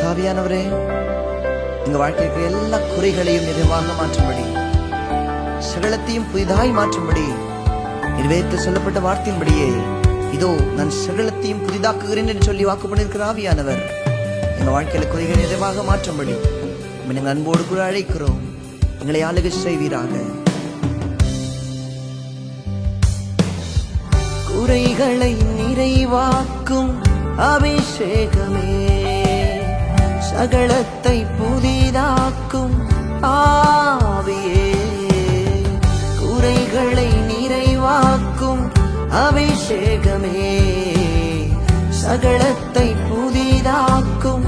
பரிசுத்தாவியானவரே, எங்க வாழ்க்கைக்கு எல்லா குறைகளையும் நிறைவாக மாற்றும்படி, சகலத்தையும் புதிதாய் மாற்றும்படி நிறைவேற்ற சொல்லப்பட்ட வார்த்தையின்படியே இதோ நான் சகலத்தையும் புதிதாக்குகிறேன் என்று சொல்லி வாக்கு பண்ணிருக்கிற ஆவியானவர் எங்க வாழ்க்கையில குறைகளை நிறைவாக மாற்றும்படி நாங்கள் அன்போடு கூட அழைக்கிறோம். எங்களை ஆளுகை செய்வீராக. குறைகளை நிறைவாக்கும் அபிஷேகமே, சகலத்தை புதிதாக்கும் ஆவியே, குறைகளை நிறைவாக்கும் அபிஷேகமே, சகலத்தை புதிதாக்கும்